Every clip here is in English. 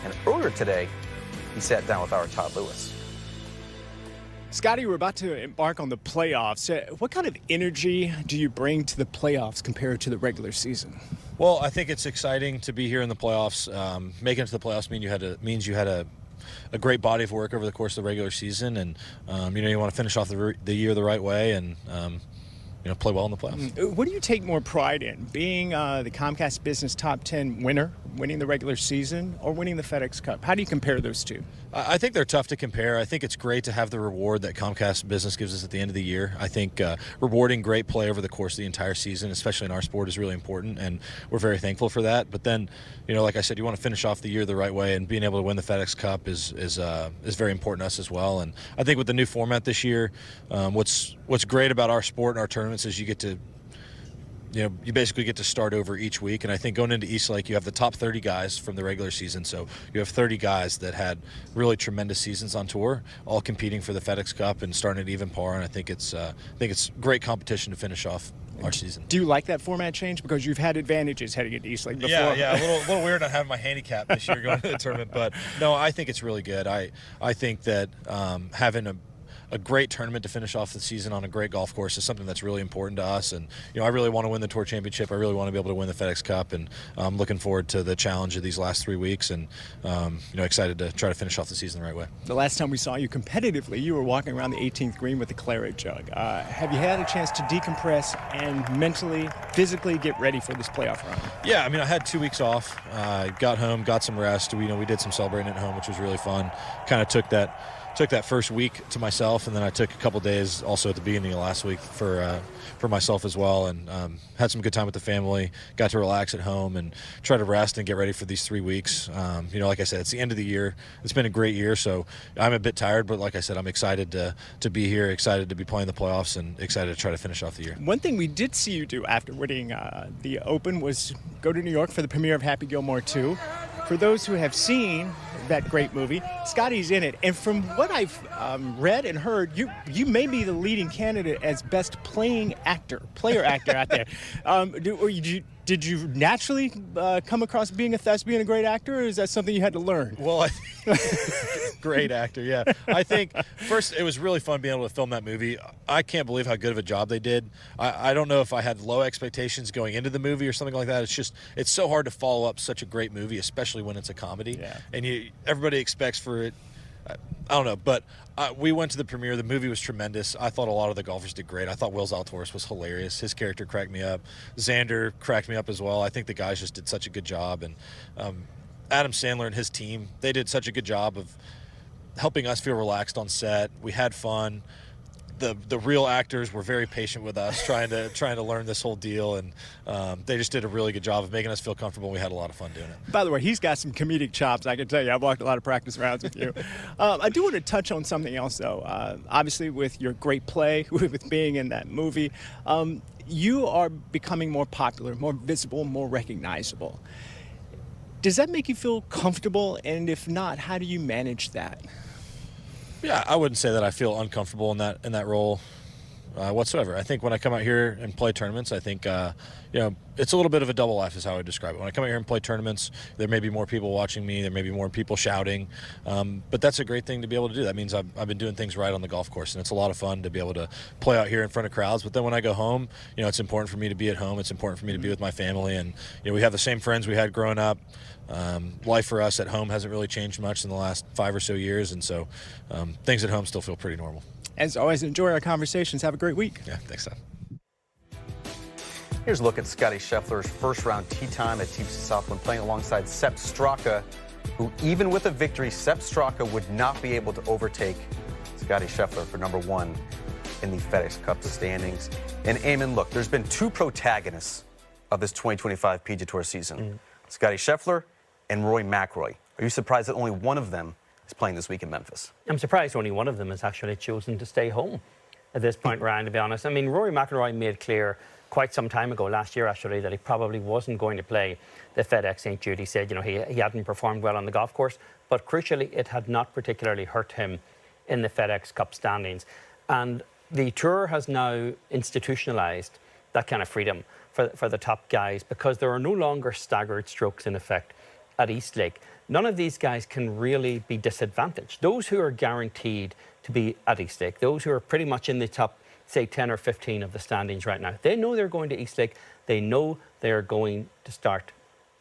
And earlier today, he sat down with our Todd Lewis. Scottie, we're about to embark on the playoffs. What kind of energy do you bring to the playoffs compared to the regular season? Well, I think it's exciting to be here in the playoffs. Making it to the playoffs means you had a great body of work over the course of the regular season, and you want to finish off the year the right way and play well in the playoffs. What do you take more pride in, being the Comcast Business Top 10 winner, winning the regular season, or winning the FedEx Cup? How do you compare those two? I think they're tough to compare. I think it's great to have the reward that Comcast Business gives us at the end of the year. I think rewarding great play over the course of the entire season, especially in our sport, is really important, and we're very thankful for that. But then, like I said, you want to finish off the year the right way, and being able to win the FedEx Cup is very important to us as well. And I think with the new format this year, what's great about our sport and our tournaments is you get to you basically get to start over each week. And I think going into East Lake, you have the top 30 guys from the regular season. So you have 30 guys that had really tremendous seasons on tour, all competing for the FedEx Cup and starting at even par. And I think it's great competition to finish off our season. Do you like that format change? Because you've had advantages heading into East Lake before. Yeah, a little weird not having my handicap this year going to the tournament. But no, I think it's really good. I think that having a great tournament to finish off the season on a great golf course is something that's really important to us. And I really want to win the Tour Championship. I really want to be able to win the FedEx Cup, and I'm looking forward to the challenge of these last 3 weeks, and excited to try to finish off the season the right way. The last time we saw you competitively, you were walking around the 18th green with the claret jug. Have you had a chance to decompress and mentally, physically get ready for this playoff run? Yeah, I had 2 weeks off. Got home, got some rest. We did some celebrating at home, which was really fun. Kind of took that first week to myself, and then I took a couple days also at the beginning of last week for myself as well, and had some good time with the family, got to relax at home and try to rest and get ready for these 3 weeks. Like I said, it's the end of the year. It's been a great year, so I'm a bit tired, but like I said, I'm excited to be here, excited to be playing the playoffs, and excited to try to finish off the year. One thing we did see you do after winning the Open was go to New York for the premiere of Happy Gilmore 2. For those who have seen that great movie, Scottie's in it. And from what I've read and heard, you may be the leading candidate as best player actor out there. Did you naturally come across being a thespian, a great actor, or is that something you had to learn? Well, great actor, yeah. I think, first, it was really fun being able to film that movie. I can't believe how good of a job they did. I don't know if I had low expectations going into the movie or something like that. It's so hard to follow up such a great movie, especially when it's a comedy. Yeah. And everybody expects for it. I don't know, but we went to the premiere. The movie was tremendous. I thought a lot of the golfers did great. I thought Will Zalatoris was hilarious. His character cracked me up. Xander cracked me up as well. I think the guys just did such a good job. And Adam Sandler and his team, they did such a good job of helping us feel relaxed on set. We had fun. The real actors were very patient with us, trying to learn this whole deal, and they just did a really good job of making us feel comfortable. We had a lot of fun doing it. By the way, he's got some comedic chops, I can tell you. I've walked a lot of practice rounds with you. I do want to touch on something else, though. Obviously, with your great play, with being in that movie, you are becoming more popular, more visible, more recognizable. Does that make you feel comfortable? And if not, how do you manage that? Yeah, I wouldn't say that I feel uncomfortable in that role whatsoever. I think when I come out here and play tournaments, I think it's a little bit of a double life is how I would describe it. When I come out here and play tournaments, there may be more people watching me, there may be more people shouting, but that's a great thing to be able to do. That means I've been doing things right on the golf course, and it's a lot of fun to be able to play out here in front of crowds. But then when I go home, it's important for me to be at home. It's important for me to be with my family, and we have the same friends we had growing up. Life for us at home hasn't really changed much in the last 5 or so years, and so things at home still feel pretty normal. As always, enjoy our conversations. Have a great week. Yeah, thanks, Tom. Here's a look at Scottie Scheffler's first-round tee time at TPC Southland, playing alongside Sepp Straka, who, even with a victory, Sepp Straka would not be able to overtake Scottie Scheffler for number one in the FedEx Cup standings. And, Eamon, look, there's been two protagonists of this 2025 PGA Tour season, Scottie Scheffler and Rory McIlroy. Are you surprised that only one of them is playing this week in Memphis? I'm surprised only one of them has actually chosen to stay home at this point, Ryan, to be honest. I mean, Rory McIlroy made clear quite some time ago, last year actually, that he probably wasn't going to play the FedEx St. Jude. He said, he hadn't performed well on the golf course, but crucially, it had not particularly hurt him in the FedEx Cup standings. And the Tour has now institutionalized that kind of freedom for the top guys, because there are no longer staggered strokes in effect at East Lake. none of these guys can really be disadvantaged. Those who are guaranteed to be at East Lake, those who are pretty much in the top, say, 10 or 15 of the standings right now, they know they're going to East Lake. They know they're going to start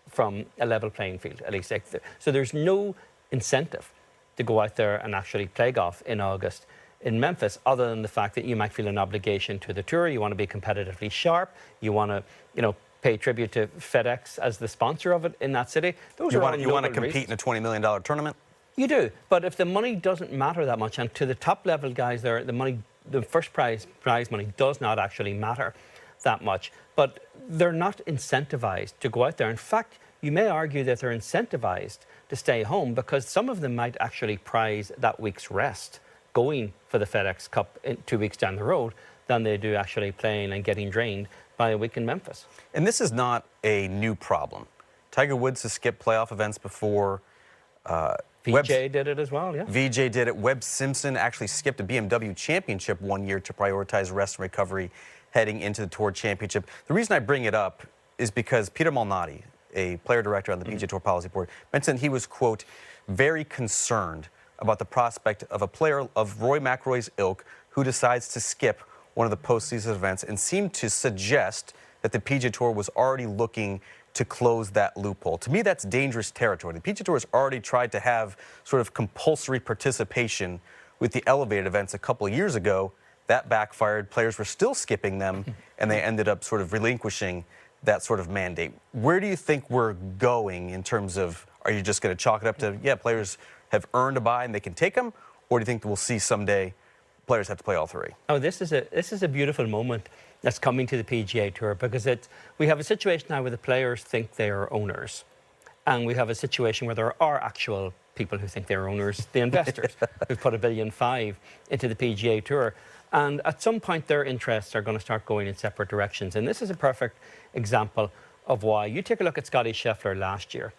from a level playing field at East Lake. So there's no incentive to go out there and actually play golf in August in Memphis, other than the fact that you might feel an obligation to the tour. You want to be competitively sharp. You want to, pay tribute to FedEx as the sponsor of it in that city. You want to compete in a $20 million tournament? You do, but if the money doesn't matter that much, and to the top level guys there, the first prize money does not actually matter that much. But they're not incentivized to go out there. In fact, you may argue that they're incentivized to stay home, because some of them might actually prize that week's rest going for the FedEx Cup 2 weeks down the road than they do actually playing and getting drained by a week in Memphis. And this is not a new problem. Tiger Woods has skipped playoff events before. VJ did it as well, yeah. VJ did it. Webb Simpson actually skipped a BMW championship one year to prioritize rest and recovery heading into the Tour Championship. The reason I bring it up is because Peter Malnati, a player director on the PGA Tour Policy Board, mentioned he was, quote, very concerned about the prospect of a player of Rory McIlroy's ilk who decides to skip one of the postseason events, and seemed to suggest that the PGA Tour was already looking to close that loophole. To me, that's dangerous territory. The PGA Tour has already tried to have sort of compulsory participation with the elevated events a couple of years ago. That backfired. Players were still skipping them, and they ended up sort of relinquishing that sort of mandate. Where do you think we're going in terms of, are you just going to chalk it up to, yeah, players have earned a bye and they can take them, or do you think that we'll see someday players have to play all three? Oh, this is a beautiful moment that's coming to the PGA Tour, because we have a situation now where the players think they are owners, and we have a situation where there are actual people who think they're owners, the investors, who've put $1.5 billion into the PGA Tour. And at some point, their interests are going to start going in separate directions. And this is a perfect example of why. You take a look at Scottie Scheffler last year.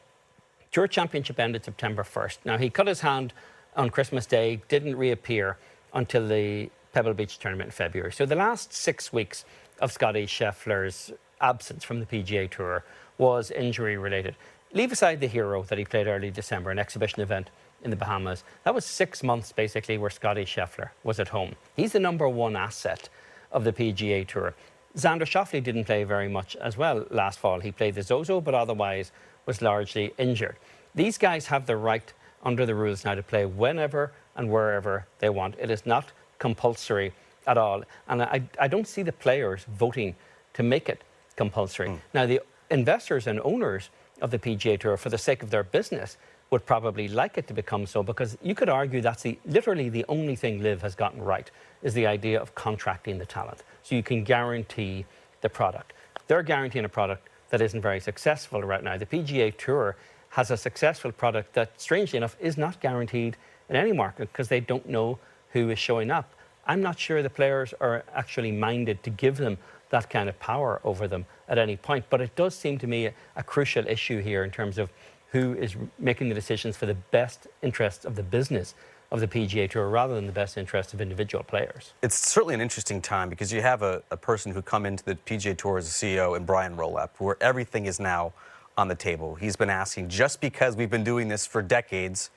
Tour Championship ended September 1st. Now, he cut his hand on Christmas Day, didn't reappear until the Pebble Beach tournament in February. So the last 6 weeks of Scottie Scheffler's absence from the PGA Tour was injury-related. Leave aside the Hero that he played early December, an exhibition event in the Bahamas. That was 6 months, basically, where Scottie Scheffler was at home. He's the #1 asset of the PGA Tour. Xander Schauffele didn't play very much as well last fall. He played the Zozo, but otherwise was largely injured. These guys have the right, under the rules now, to play whenever and wherever they want. It is not compulsory at all. And I don't see the players voting to make it compulsory. Now, the investors and owners of the PGA Tour, for the sake of their business, would probably like it to become so, because you could argue that's literally the only thing LIV has gotten right, is the idea of contracting the talent. So you can guarantee the product. They're guaranteeing a product that isn't very successful right now. The PGA Tour has a successful product that, strangely enough, is not guaranteed in any market, because they don't know who is showing up. I'm not sure the players are actually minded to give them that kind of power over them at any point. But it does seem to me a crucial issue here in terms of who is making the decisions for the best interests of the business of the PGA Tour rather than the best interests of individual players. It's certainly an interesting time, because you have a person who come into the PGA Tour as a CEO, and Brian Rolapp, where everything is now on the table. He's been asking, just because we've been doing this for decades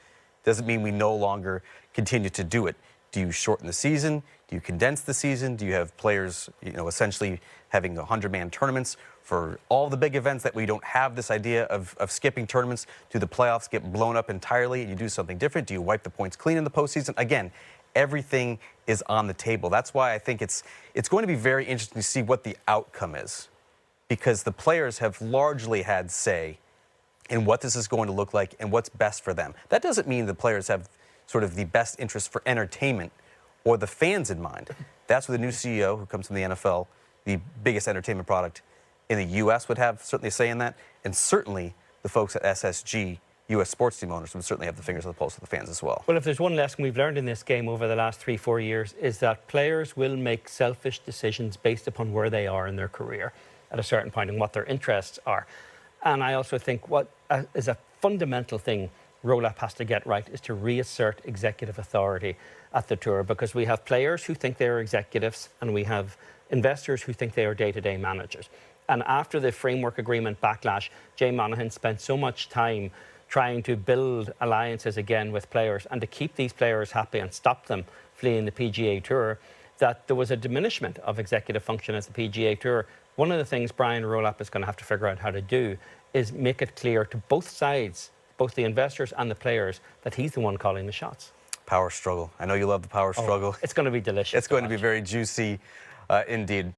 doesn't mean we no longer continue to do it. Do you shorten the season? Do you condense the season? Do you have players, essentially having 100-man tournaments for all the big events that we don't have this idea of skipping tournaments? Do the playoffs get blown up entirely and you do something different? Do you wipe the points clean in the postseason? Again, everything is on the table. That's why I think it's going to be very interesting to see what the outcome is, because the players have largely had say in what this is going to look like and what's best for them. That doesn't mean the players have sort of the best interest for entertainment or the fans in mind. That's what the new CEO who comes from the NFL, the biggest entertainment product in the U.S., would have certainly a say in that. And certainly the folks at SSG, U.S. sports team owners, would certainly have the fingers on the pulse of the fans as well. Well, if there's one lesson we've learned in this game over the last 3-4 years, is that players will make selfish decisions based upon where they are in their career at a certain point and what their interests are. And I also think what is a fundamental thing Rolapp has to get right is to reassert executive authority at the Tour, because we have players who think they are executives and we have investors who think they are day-to-day managers. And after the framework agreement backlash, Jay Monahan spent so much time trying to build alliances again with players and to keep these players happy and stop them fleeing the PGA Tour, that there was a diminishment of executive function at the PGA Tour. One of the things Brian Rolopp is going to have to figure out how to do is make it clear to both sides, both the investors and the players, that he's the one calling the shots. Power struggle. I know you love the power struggle. It's going to be delicious. It's going to be very juicy indeed.